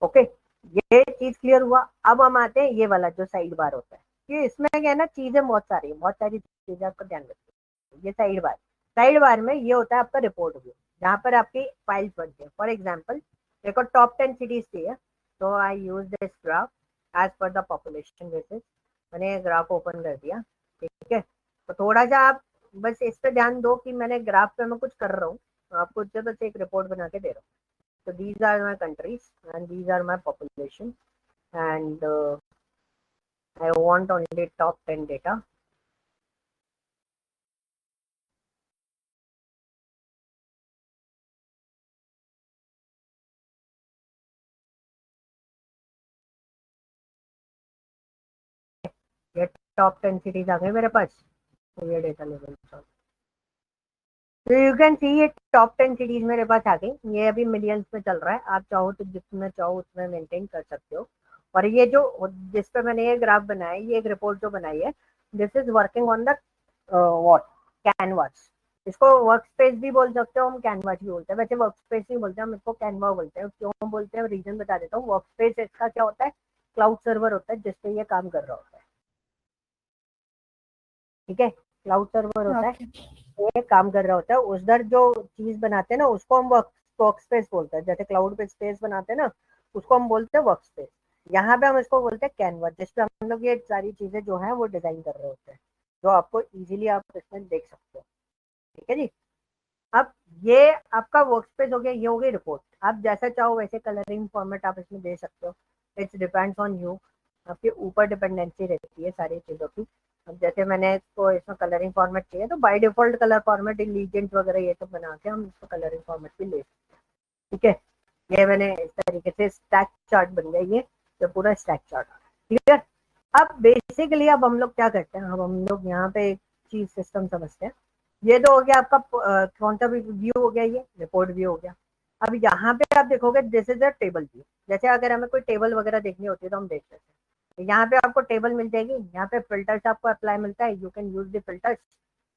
ओके, ये चीज क्लियर हुआ। अब हम आते हैं ये वाला जो साइड बार होता है, कि इसमें क्या है ना, चीजें बहुत सारी चीजें आपको ध्यान रखनी है। ये साइड बार, साइड बार में ये होता है आपका रिपोर्ट व्यू, जहाँ पर आपकी फाइल्स बनती है। फॉर एग्जाम्पल देखो टॉप 10 सिटीज थी है, तो I use this graph as per the population basis, मैंने ग्राफ ओपन कर दिया। ठीक है, तो थोड़ा सा आप बस इस पे ध्यान दो कि मैंने ग्राफ पे मैं कुछ कर रहा हूँ, आपको जब एक रिपोर्ट बना के दे रहा हूँ। So these are my countries and these are my population, and I want only top 10 data. ये टॉप 10 सिटीज आ गए मेरे पास, तो ये डेटा लेवल। तो यू कैन सी ये टॉप 10 सिटीज मेरे पास आ गई, ये अभी मिलियंस में चल रहा है, आप चाहो तो जिसमें चाहो उसमें मेंटेन कर सकते हो। और ये जो जिस पे मैंने ये ग्राफ बनाया है, ये एक रिपोर्ट जो बनाई है, this is working on the what canvas. इसको वर्क स्पेस भी बोल सकते हो, हम कैनवास भी बोलते हैं, वैसे वर्क स्पेस नहीं बोलते हम, इसको कैनवा बोलते हैं। क्यों बोलते हैं रीजन बता देता हूँ। वर्क स्पेस इसका क्या होता है, क्लाउड सर्वर होता है जिसपे ये काम कर रहा होता है, ठीक है, क्लाउड सर्वर होता है, ओके। ये काम कर रहा होता है। उधर जो चीज बनाते हैं ना उसको हम वर्क स्पेस बोलते हैं, जैसे क्लाउड पे स्पेस बनाते हैं ना उसको हम बोलते हैं वर्क स्पेस। यहाँ पे हम इसको बोलते हैं कैनवा, जिसपे हम लोग ये सारी चीजें जो है वो डिजाइन कर रहे होते हैं, जो आपको इजीली आप इसमें देख सकते हो, ठीक है जी। अब ये आपका वर्क स्पेस हो गया, ये हो गई रिपोर्ट। आप जैसा चाहो वैसे कलरिंग फॉर्मेट आप इसमें दे सकते हो, इट्स डिपेंड्स ऑन यू, आपके ऊपर डिपेंडेंसी रहती है सारी चीज़ों की। अब जैसे मैंने इसको इसमें कलरिंग फॉर्मेट चाहिए तो by default colour format legends वगैरह ये सब बना के हम इसको कलरिंग फॉर्मेट भी ले सकते हैं, ठीक है। ये मैंने इस तरीके से स्टैक चार्ट बन गया, ये पूरा स्टैक चार्ट आ रहा है, क्लियर। अब बेसिकली अब हम लोग क्या करते हैं, अब हम लोग यहाँ पे एक चीज सिस्टम समझते हैं। ये तो हो गया आपका कौन सा भी व्यू हो गया, ये रिपोर्ट व्यू हो गया। अब यहाँ पे आप देखोगे this is a table view. जैसे अगर हमें कोई टेबल वगैरह देखनी होती है तो हम देख लेते हैं, यहाँ पे आपको टेबल मिल जाएगी, यहाँ पे फिल्टर्स आपको अप्लाई मिलता है, you can use the filters.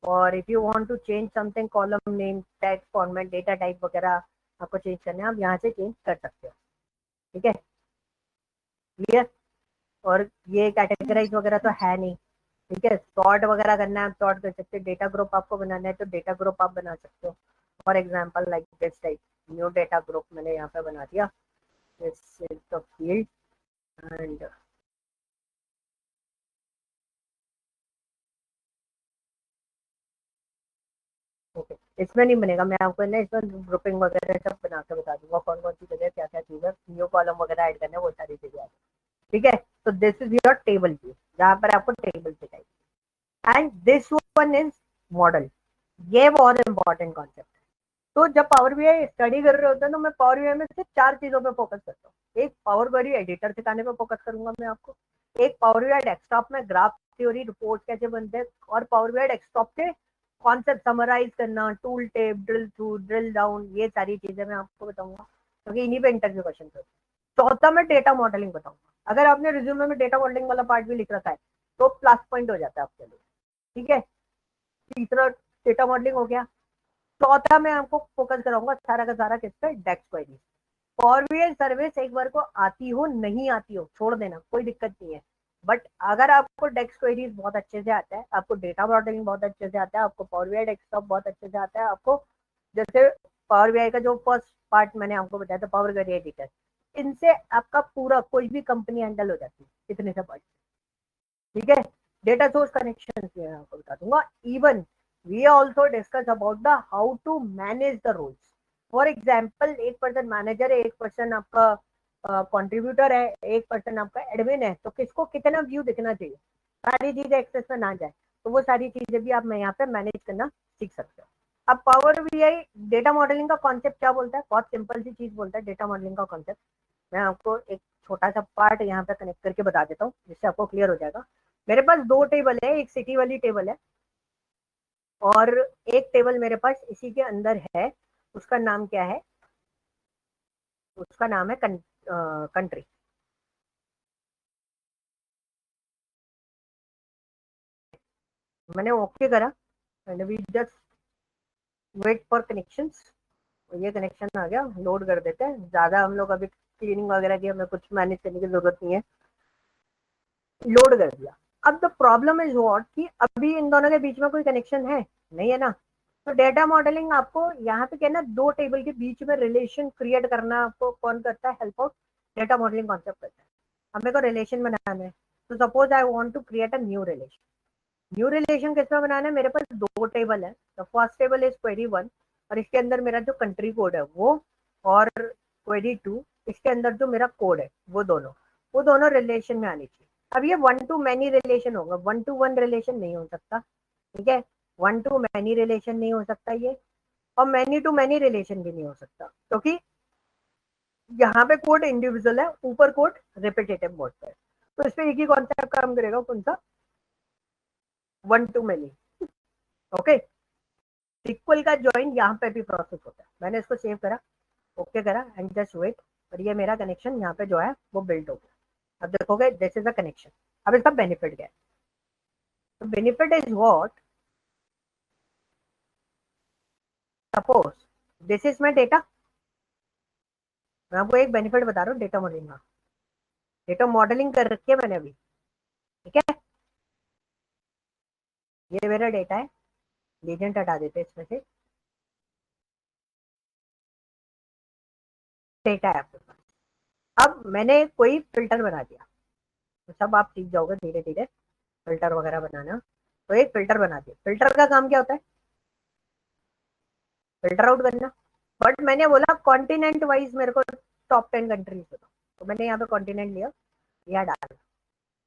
और if you want to change something, column name, text format, data type वगैरह आपको चेंज करना है, आप यहाँ से चेंज कर सकते हो, ठीक है, क्लियर। और ये कैटेगराइज वगैरह तो है नहीं, ठीक है। सॉर्ट वगैरह करना है आप सॉर्ट कर सकते हैं, डेटा ग्रुप आपको बनाना है तो डेटा ग्रुप आप बना सकते हो। For example like this type, new data group मैंने यहाँ पे बना दिया, this is the field and okay. इसमें नहीं बनेगा, मैं आपको ना इसमें ग्रुपिंग वगैरह सब बना के बता दूंगा, कौन कौन सी जगह क्या क्या चीज़ है, न्यू कॉलम वगैरह ऐड करना है, वो सारी चीजें आ जाएगी, ठीक है। तो this is your table view, जहाँ पर आपको टेबल दिखाई, and this one is model. ये बहुत इंपॉर्टेंट कॉन्सेप्ट है। तो जब पावर बीआई स्टडी कर रहे होते हैं तो मैं पावर बीआई में सिर्फ 4 चीजों पे फोकस करता हूँ। एक पावर क्वेरी एडिटर सिखाने पे फोकस करूंगा मैं आपको, एक पावर बीआई डेस्कटॉप में ग्राफ थ्योरी रिपोर्ट कैसे बनते हैं, और पावर बीआई डेस्कटॉप के कॉन्सेप्ट समराइज करना, tool tape, drill through, drill down, ये सारी चीजें मैं आपको बताऊंगा, क्योंकि इन्हीं पे इंटरव्यू क्वेश्चन होते हैं। चौथा मैं डेटा मॉडलिंग बताऊंगा, अगर आपने रिज्यूमे में डेटा मॉडलिंग वाला पार्ट भी लिख रखा है तो प्लस पॉइंट हो जाता है आपके लिए, ठीक है। तीसरा डेटा मॉडलिंग हो गया। चौथा मैं आपको फोकस कराऊंगा सारा का सारा किस पे, डेक्स क्वेरी। पावर बीआई सर्विस एक बार को आती हो नहीं आती हो छोड़ देना, कोई दिक्कत नहीं है, बट अगर आपको डेक्स क्वेरीज बहुत अच्छे से आता है, आपको डेटा मॉडलिंग बहुत अच्छे से आता है, आपको पावर बीआई डेस्कटॉप बहुत अच्छे से आता है, आपको जैसे पावर बीआई का जो फर्स्ट पार्ट मैंने आपको बताया था पावर क्वेरी एडिटर, इनसे आपका पूरा कोई भी कंपनी हैंडल हो जाती है इतने से पार्ट, ठीक है। डेटा सोर्स कनेक्शन मैं आपको बता दूंगा। Even we also discuss about the how to manage the roles. For example एक पर्सन मैनेजर है, एक पर्सन आपका कंट्रीब्यूटर है, एक पर्सन आपका एडमिन है, तो किसको कितना व्यू दिखना चाहिए, सारी चीजें एक्सेस में ना जाए, तो वो सारी चीजें भी आप मैं यहाँ पे मैनेज करना सीख सकते हो। अब पावर बीआई डेटा मॉडलिंग का कॉन्सेप्ट क्या बोलता है, बहुत सिंपल सी चीज बोलता है डेटा मॉडलिंग का कॉन्सेप्ट। मैं आपको एक छोटा सा पार्ट यहाँ पे कनेक्ट करके बता देता हूँ जिससे आपको क्लियर हो जाएगा। मेरे पास 2 टेबल है, एक सिटी वाली टेबल है और एक टेबल मेरे पास इसी के अंदर है, उसका नाम क्या है, उसका नाम है कंट्री। मैंने ओके करा and we just wait for connections. ये कनेक्शन आ गया, लोड कर देते हैं, ज्यादा हम लोग अभी क्लीनिंग वगैरह की हमें कुछ मैनेज करने की जरूरत नहीं है, लोड कर दिया। अब द प्रॉब्लम इज व्हाट कि अभी इन दोनों के बीच में कोई कनेक्शन है नहीं, है ना। तो डेटा मॉडलिंग आपको यहाँ पे क्या ना, 2 टेबल के बीच में रिलेशन क्रिएट करना आपको कौन करता है, help out data modelling concept करता है। हमें को रिलेशन बनाना है, तो suppose I want to create a new relation. New relation किसमें बनाना है, मेरे पास 2 टेबल है, the first table is query 1 और इसके अंदर मेरा जो कंट्री कोड है वो, और क्वेरी 2 इसके अंदर जो मेरा कोड है वो दोनों रिलेशन में आनी चाहिए। अब ये 1 टू मैनी रिलेशन होगा, 1 टू 1 रिलेशन नहीं हो सकता, ठीक है। 1 टू मैनी रिलेशन नहीं हो सकता ये, और मैनी टू मैनी रिलेशन भी नहीं हो सकता, क्योंकि यहाँ पे कोड इंडिविजुअल है, ऊपर कोड रिपीटेटिव मोड पे है। तो इस पे एक ही कॉन्सेप्ट काम करेगा, कौन सा, 1 टू मैनी, ओके। SQL का ज्वाइन यहाँ पे भी प्रोसेस होता है। मैंने इसको सेव करा, ओके करा एंड जस्ट वेट, और ये मेरा कनेक्शन यहाँ पे जो है वो बिल्ड हो गया। अब देखोगे दिस इज अ कनेक्शन। अब इसका बेनिफिट क्या है? तो benefit is what, suppose this is my data. मैं आपको एक बेनिफिट बता रहा हूँ डेटा मॉडलिंग का। डेटा मॉडलिंग कर रखी है मैंने अभी, ठीक है। ये मेरा डेटा है, लीजेंट हटा देते हैं इसमें से। डेटा है आपके पास। अब मैंने कोई फिल्टर बना दिया, तो सब आप सीख जाओगे धीरे धीरे फिल्टर वगैरह बनाना। तो एक फिल्टर बना दिया। फिल्टर का काम क्या होता है? फिल्टर आउट करना। बट मैंने बोला कॉन्टिनेंट वाइज मेरे को टॉप 10 कंट्रीज बताओ, तो मैंने यहाँ पे कॉन्टिनेंट लिया, यहाँ डाला।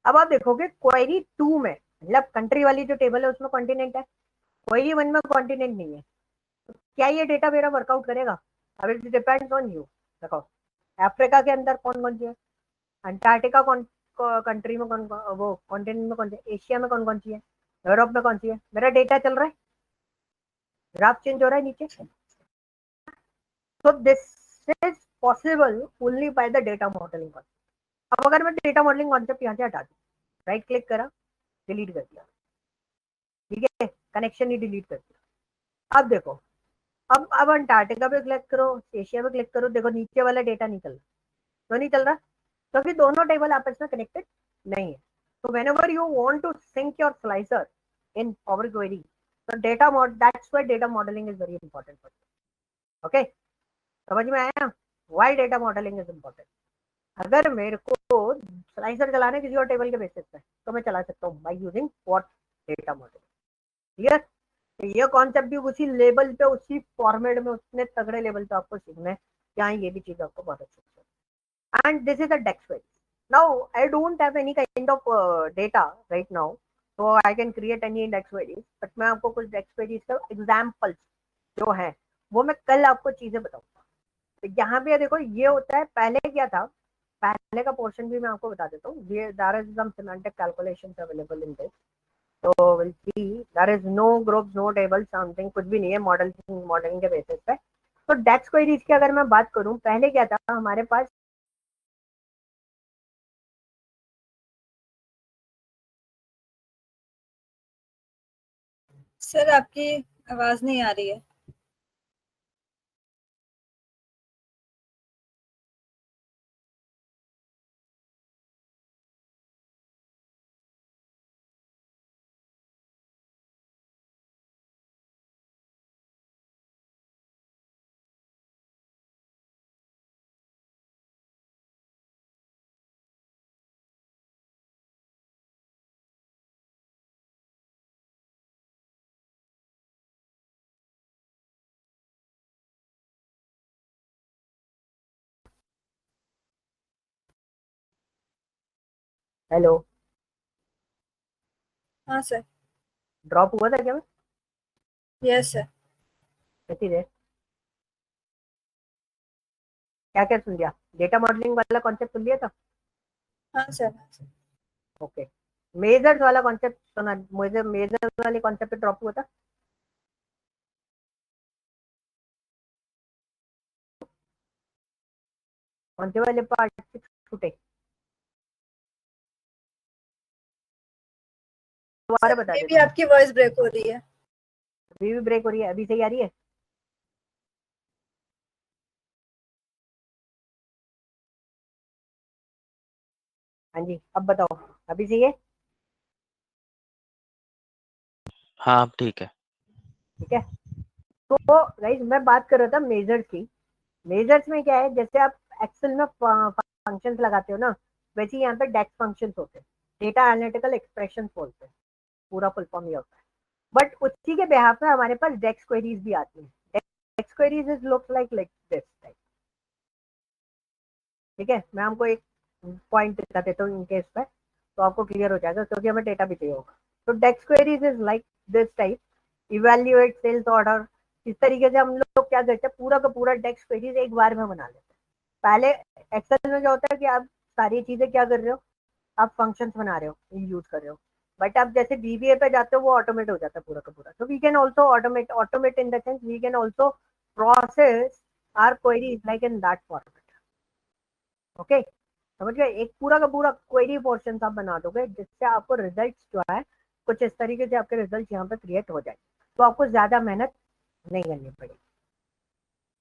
अब आप देखोगे क्वेरी 2 में, मतलब कंट्री वाली जो टेबल है उसमें कॉन्टिनेंट है, क्वेरी 1 में कॉन्टिनेंट नहीं है। तो क्या ये डेटा मेरा वर्कआउट करेगा? अब इट डिपेंड्स ऑन यू। देखो अफ्रीका के अंदर कौन कौन सी है, अंटार्कटिका कौन कंट्री में कौन वो कॉन्टिनेंट में कौन सी है, एशिया में कौन कौन सी है, यूरोप में कौन सी है, मेरा डेटा चल रहा है, ग्राफ चेंज हो रहा है नीचे। So this is possible only by the data modeling concept. अब अगर मैं डेटा मॉडलिंग कॉन्सेप्ट यहाँ से हटा दूँ, राइट क्लिक करा, डिलीट कर दिया, ठीक है, कनेक्शन ही डिलीट कर दिया। अब देखो, अब अंटार्कटिका पे क्लिक करो, एशिया पे क्लिक करो, देखो नीचे वाला डेटा नहीं चल रहा। तो नहीं चल रहा क्योंकि दोनों टेबल आपस में कनेक्टेड नहीं है। तो whenever you want to sync your slicer in Power Query, so that's why data modeling is very important for you. Okay, समझ में आया? Why data modeling is important? अगर मेरे को स्लाइसर चलाना है किसी और टेबल के बेसिस पे, तो मैं चला सकता हूँ by using what, data model. Clear? तो ये कॉन्सेप्ट भी उसी लेवल पे, उसी फॉर्मेट में, उतने तगड़े लेवल पे आपको सीखना है, यहाँ ये भी चीज आपको बहुत अच्छी है। And this is a DAX query. Now I don't have any kind of data right now, तो I can create any DAX queries, but मैं आपको कुछ डेक्स क्वेरीज का एग्जाम्पल्स जो है वो मैं कल आपको चीजें बताऊंगा। तो यहाँ पे देखो ये होता है, पहले क्या था, पहले का पोर्शन भी मैं आपको बता देता हूँ। There is some semantic calculations available in this, तो will see there is no groups, no table, something कुछ भी नहीं है मॉडलिंग के बेसिस पे। तो डेक्स क्वेरीज की अगर मैं बात करूँ, पहले क्या था हमारे पास, सर आपकी आवाज नहीं आ रही है। हेलो, हाँ सर। ड्रॉप हुआ था क्या मैं? Yes sir. कैसी देर, क्या क्या सुन लिया? डेटा मॉडलिंग वाला कॉन्सेप्ट सुन लिया था? हाँ सर, हाँ सर। ओके, मेजर्स वाला कॉन्सेप्ट सुना? मुझे मेजर वाले कॉन्सेप्ट पे ड्रॉप हुआ था। कौन से वाले पार्ट छूटे दोबारा सर बता मे भी देता हूँ। आपकी वॉइस ब्रेक हो रही है। अभी भी ब्रेक हो रही है? अभी सही आ रही है? हाँ जी, अब बताओ, अभी सही है? हाँ अब ठीक है। ठीक है। तो गाइस मैं बात कर रहा था मेजर्स की। मेजर्स में क्या है, जैसे आप एक्सेल में फंक्शंस लगाते हो ना, वैसे ही यहाँ पे डेक्स फंक्शंस होते हैं, डेटा एनालिटिकल एक्सप्रेशंस बोलते हैं, पूरा फुल फॉर्म ये होता है। बट उसी के बिहाफ में हमारे पास डेक्स क्वेरीज भी आती हैं। DAX queries is look like this type. ठीक है, मैं आपको एक पॉइंट दिखा देता हूँ इनके इस पे, तो आपको क्लियर हो जाएगा, क्योंकि हमें डेटा भी चाहिए होगा। तो DAX queries is like this type, evaluate sales order. इस तरीके से हम लोग क्या करते हैं, पूरा का पूरा डेक्स क्वेरीज एक बार में बना लेते हैं। पहले एक्सेल में क्या होता है कि आप सारी चीजें क्या कर रहे हो, आप फंक्शंस बना रहे हो, यूज कर रहे हो। बट आप जैसे बीबीए पे जाते हो वो ऑटोमेट हो जाता है पूरा का पूरा. तो we can also automate in the sense we can also process our queries like in that format. Okay, समझ गए. एक पूरा का पूरा क्वेरी पोर्शन आप बना दोगे जिससे आपको रिजल्ट जो है कुछ इस तरीके से आपके रिजल्ट यहाँ पे क्रिएट हो जाए. तो आपको ज्यादा मेहनत नहीं करनी पड़ेगी.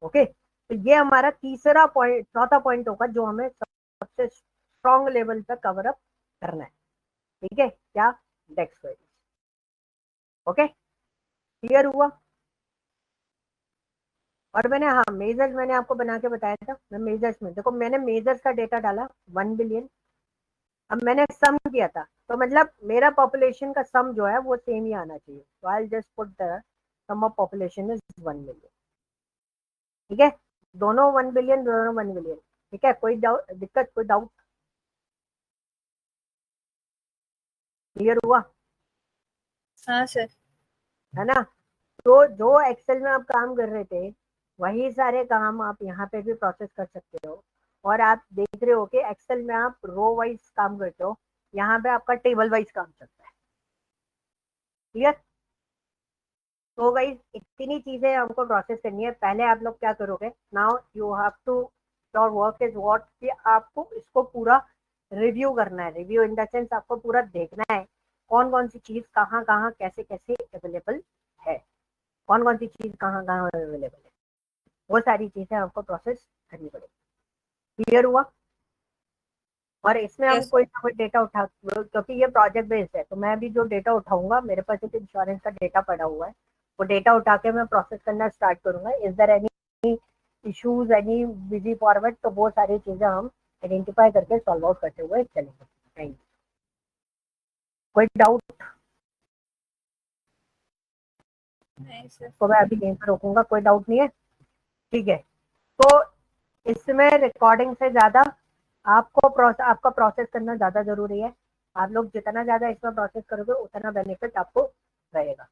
ओके, तो ये हमारा तीसरा पॉइंट, चौथा पॉइंट होगा जो हमें सबसे स्ट्रॉन्ग लेवल पे कवर अप करना है. ठीक है, क्या? डेक्स क्वेरी. ओके, क्लियर हुआ. और मैंने, हाँ, मेजर्स मैंने आपको बना के बताया था. मैं मेजर्स में देखो, मैंने मेजर्स का डेटा डाला 1 बिलियन. अब मैंने सम किया था, तो मतलब मेरा पॉपुलेशन का सम जो है वो सेम ही आना चाहिए. तो I just put the sum of population is 1 billion. ठीक है, दोनों 1 बिलियन, दोनों 1 बिलियन. ठीक है, कोई दिक्कत, कोई डाउट? क्लियर हुआ? हाँ सर. है ना. तो जो एक्सेल में आप काम कर रहे थे वही सारे काम आप यहाँ पे भी प्रोसेस कर सकते हो. और आप देख रहे हो कि एक्सेल में आप रो वाइज काम करते हो, यहाँ पे आपका टेबल वाइज काम चलता है. क्लियर? तो गाइस इतनी चीजें हमको प्रोसेस करनी है. पहले आप लोग क्या करोगे, now you have to, your work is what, कि आपको इसको पूरा रिव्यू करना है. रिव्यू इन द सेंस आपको पूरा देखना है कौन कौन सी चीज कहाँ कहाँ कैसे कैसे अवेलेबल है, कौन कौन सी चीज कहाँ कहाँ अवेलेबल है. वो सारी चीजें आपको प्रोसेस करनी पड़ेगी. क्लियर हुआ? और इसमें हम यस. कोई ना कोई डेटा उठा, क्योंकि ये प्रोजेक्ट बेस्ड है, तो मैं भी जो डेटा उठाऊंगा, मेरे पास एक इंश्योरेंस का डेटा पड़ा हुआ है, वो डेटा उठा के मैं प्रोसेस करना स्टार्ट करूंगा. Is there any issues, any busy forward, तो वो सारी चीजें हम आइडेंटिफाई करके सॉल्व आउट करते हुए चलेंगे. कोई डाउट? नहीं सर. तो मैं अभी यहीं पर रोकूंगा, कोई डाउट नहीं है. ठीक है, तो इसमें रिकॉर्डिंग से ज्यादा आपका प्रोसेस करना ज्यादा जरूरी है. आप लोग जितना ज्यादा इसमें प्रोसेस करोगे उतना बेनिफिट आपको रहेगा.